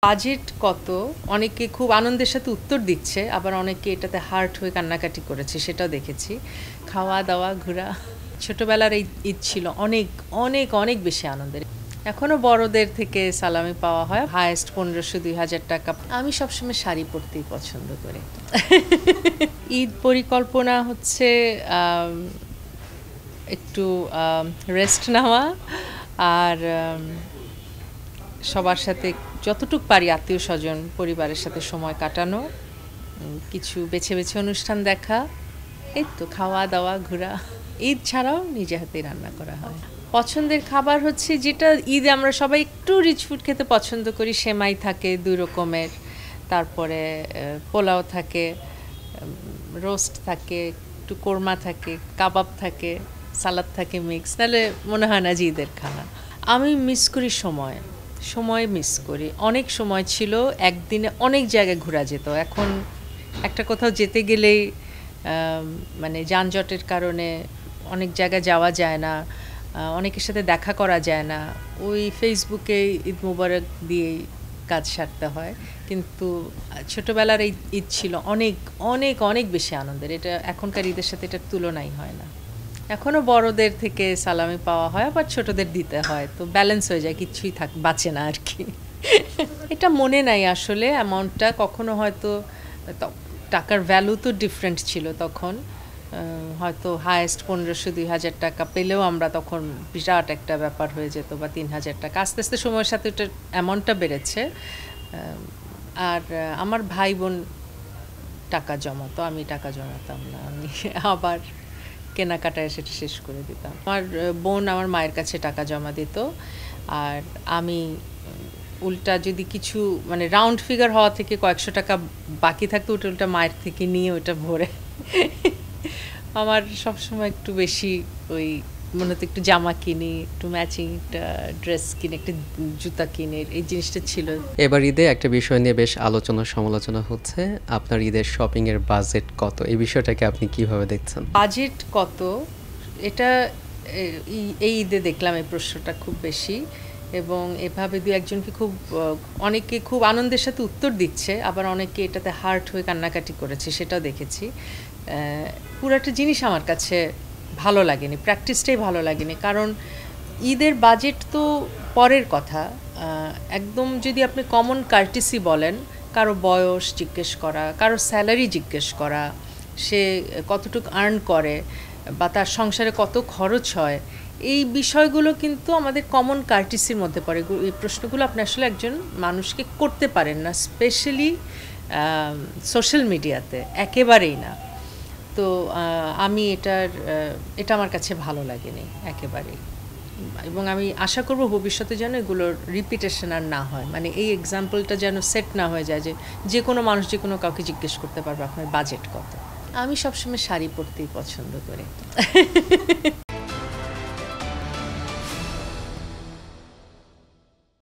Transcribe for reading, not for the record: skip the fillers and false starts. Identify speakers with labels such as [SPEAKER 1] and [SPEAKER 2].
[SPEAKER 1] Budget কত? অনেকে খুব আনন্দের সাথে উত্তর দিচ্ছে, আবার অনেকে এটাতে হার্ট হয়ে কান্নাকাটি করেছে, সেটাও দেখেছি। খাওয়া-দাওয়া, ঘোরা। ছোটবেলার এই ঈদ ছিল অনেক, অনেক, অনেক বেশি আনন্দের। এখনো বড়দের থেকে সালামি পাওয়া হয়। হাইয়েস্ট ১৫০০-২০০০ টাকা। আমি সবসময় শাড়ি পরতেই পছন্দ করি। ঈদ পরিকল্পনা হচ্ছে একটু রেস্ট নেওয়া আর সবার সাথে যতটুক পারি আত্মীয়স্বজন পরিবারের সাথে সময় কাটানো, কিছু বেছে বেছে অনুষ্ঠান দেখা, এই তো খাওয়া দাওয়া ঘোরা। ঈদ ছাড়াও নিজে হাতেই রান্না করা হয়। পছন্দের খাবার হচ্ছে যেটা ঈদে আমরা সবাই একটু রিচ ফুড খেতে পছন্দ করি। সেমাই থাকে ২ রকমের, তারপরে পোলাও থাকে, রোস্ট থাকে, একটু কোরমা থাকে, কাবাব থাকে, সালাদ থাকে মিক্স। তাহলে মনে হয় না যে ঈদের খানা। আমি মিস করি সময় মিস করি। অনেক সময় ছিল একদিনে অনেক জায়গায় ঘোরা যেত। এখন একটা কোথাও যেতে গেলেই মানে যানজটের কারণে অনেক জায়গায় যাওয়া যায় না, অনেকের সাথে দেখা করা যায় না। ওই ফেসবুকে ঈদ মোবারক দিয়েই কাজ সারতে হয়। কিন্তু ছোটবেলার এই ঈদ ছিল অনেক, অনেক, অনেক বেশি আনন্দের। এটা এখনকার ঈদের সাথে এটার তুলনাই হয় না। এখনো বড়দের থেকে সালামি পাওয়া হয়, আবার ছোটদের দিতে হয়, তো ব্যালেন্স হয়ে যায়, কিচ্ছুই বাঁচে না আর কি। এটা মনে নাই আসলে অ্যামাউন্টটা, কখনো হয়তো টাকার ভ্যালু তো ডিফারেন্ট ছিল তখন। হয়তো হাইয়েস্ট ১৫০০-২০০০ টাকা পেলেও আমরা তখন বিরাট একটা ব্যাপার হয়ে যেত, বা ৩০০০ টাকা। আস্তে আস্তে সময়ের সাথে ওটার অ্যামাউন্টটা বেড়েছে। আর আমার ভাই বোন টাকা জমাতো, আমি টাকা জমাতাম না। আমি আবার কেনাকাটায় সেটা শেষ করে দিতাম। আমার বোন আমার মায়ের কাছে টাকা জমা দিত, আর আমি উল্টা যদি কিছু মানে রাউন্ড ফিগার হওয়া থেকে কয়েকশো টাকা বাকি থাকতো, ওটা উল্টা মায়ের থেকে নিয়ে ওটা ভরে আমার সবসময় একটু বেশি ওই মনে হতো একটু জামা কিনি, একটু ম্যাচিং একটা ড্রেস কিনি, একটা জুতা কিনে, এই জিনিসটা ছিল।
[SPEAKER 2] এবার ঈদে একটা বিষয় নিয়ে বেশ আলোচনা সমালোচনা হচ্ছে, আপনার ঈদের শপিং এর বাজেট কত? এই বিষয়টাকে আপনি কিভাবে দেখছেন?
[SPEAKER 1] বাজেট কত, এটা এই ঈদে দেখলাম এই প্রশ্নটা খুব বেশি, এবং এভাবে দু একজনকে অনেকে খুব আনন্দের সাথে উত্তর দিচ্ছে, আবার অনেকে এটাতে হার্ট হয়ে কান্নাকাটি করেছে, সেটাও দেখেছি। পুরাটা জিনিস আমার কাছে ভালো লাগেনি, প্র্যাকটিসটাই ভালো লাগেনি। কারণ ঈদের বাজেট তো পরের কথা। একদম যদি আপনি কমন কার্টিসি বলেন, কারো বয়স জিজ্ঞেস করা, কারো স্যালারি জিজ্ঞেস করা, সে কতটুকু আর্ন করে বা তার সংসারে কত খরচ হয়, এই বিষয়গুলো কিন্তু আমাদের কমন কার্টিসির মধ্যে পড়ে। এই প্রশ্নগুলো আপনি আসলে একজন মানুষকে করতে পারেন না, স্পেশালি সোশ্যাল মিডিয়াতে একেবারেই না। তো আমি এটা আমার কাছে ভালো লাগেনি একেবারেই, এবং আমি আশা করব ভবিষ্যতে যেন এগুলোর রিপিটেশন আর না হয়। মানে এই এক্সাম্পলটা যেন সেট না হয়ে যায় যে কোনো মানুষ যে কোনো কাউকে জিজ্ঞেস করতে পারবে আপনার বাজেট কত। আমি সবসময় শাড়ি পরতেই পছন্দ করি।